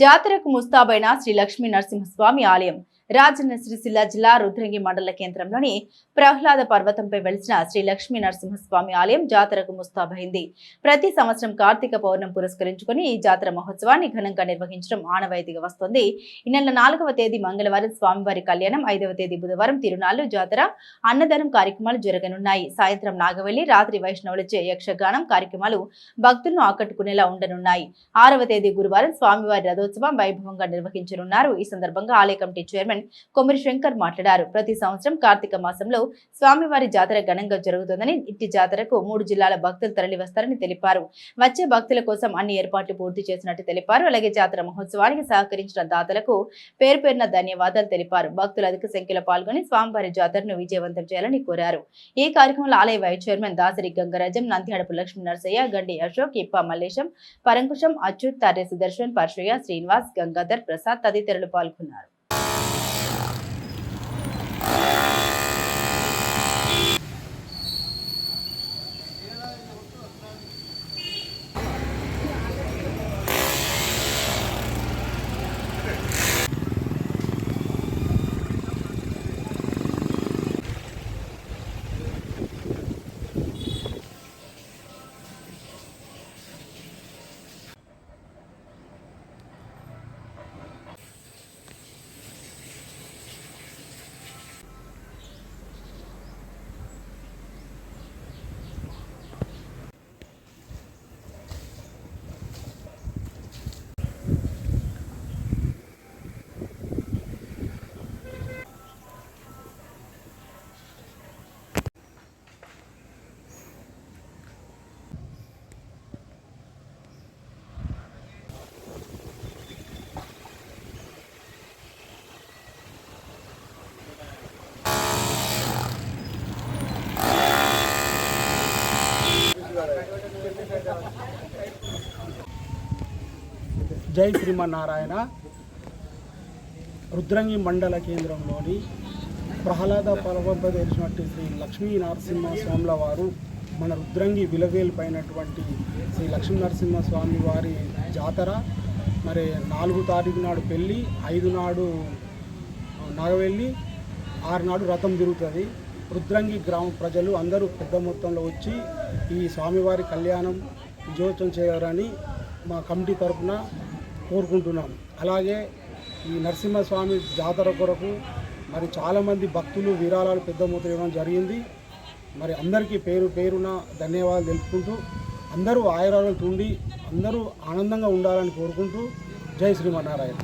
జాతరకు ముస్తాబైన శ్రీ లక్ష్మీ నరసింహస్వామి ఆలయం రాజన్న సిరిసిల్ల జిల్లా రుద్రంగి మండల కేంద్రంలోని ప్రహ్లాద పర్వతంపై వెలిసిన శ్రీ లక్ష్మీ నరసింహస్వామి ఆలయం జాతరకు ముస్తాబైంది. ప్రతి సంవత్సరం కార్తీక పౌర్ణమి పురస్కరించుకుని ఈ జాతర మహోత్సవాన్ని ఘనంగా నిర్వహించడం ఆనవాయితీగా వస్తోంది. ఈ నెల 4వ తేదీ మంగళవారం స్వామివారి కళ్యాణం, 5వ తేదీ బుధవారం తిరునాళ్లు, జాతర, అన్నదానం కార్యక్రమాలు జరగనున్నాయి. సాయంత్రం నాగవెల్లి, రాత్రి వైష్ణవులచే యక్షగానం కార్యక్రమాలు భక్తులను ఆకట్టుకునేలా ఉండనున్నాయి. 6వ తేదీ గురువారం స్వామివారి రథోత్సవం వైభవంగా నిర్వహించనున్నారు. ఈ సందర్భంగా ఆలయ కమిటీ చైర్మన్ కొమరి శంకర్ మాట్లాడారు. ప్రతి సంవత్సరం కార్తీక మాసంలో స్వామివారి జాతర ఘనంగా జరుగుతుందని, ఇట్టి జాతరకు 3 జిల్లాల భక్తులు తరలి వస్తారని తెలిపారు. వచ్చే భక్తుల కోసం అన్ని ఏర్పాట్లు పూర్తి చేసినట్టు తెలిపారు. అలాగే జాతర మహోత్సవానికి సహకరించిన దాతలకు పేరు పేరున ధన్యవాదాలు తెలిపారు. భక్తులు అధిక సంఖ్యలో పాల్గొని స్వామివారి జాతరను విజయవంతం చేయాలని కోరారు. ఈ కార్యక్రమంలో ఆలయ వైస్ చైర్మన్ దాసరి గంగరాజం, నంద్యాడపు లక్ష్మీ నరసయ్య, గండి అశోక్, ఇప్ప మల్లేశం, పరంకుశం, అచ్యుత్, తర్రె సుదర్శన్, పరశయ్య, శ్రీనివాస్, గంగాధర్, ప్రసాద్ తదితరులు పాల్గొన్నారు. జై శ్రీమన్నారాయణ. రుద్రంగి మండల కేంద్రంలోని ప్రహ్లాద పర్వతంపై తెలిసినట్టు శ్రీ లక్ష్మీ నరసింహస్వాముల వారు మన రుద్రంగి విలవేలిపైనటువంటి శ్రీ లక్ష్మీ నరసింహస్వామి వారి జాతర మరి 4వ తారీఖు నాడు పెళ్ళి, 5 నాడు నాగవెల్లి, 6 నాడు రథం తిరుగుతుంది. రుద్రంగి గ్రామ ప్రజలు అందరూ పెద్ద మొత్తంలో వచ్చి ఈ స్వామివారి కళ్యాణం విజయోత్సవం చేయాలని మా కమిటీ తరఫున కోరుకుంటున్నాం. అలాగే ఈ నరసింహస్వామి జాతర కొరకు మరి చాలామంది భక్తులు విరాళాలు పెద్ద మొత్తం ఇవ్వడం జరిగింది. మరి అందరికీ పేరు పేరున ధన్యవాదాలు తెలుపుకుంటూ అందరూ ఆయురాలు తుండి అందరూ ఆనందంగా ఉండాలని కోరుకుంటూ జై శ్రీమన్నారాయణ.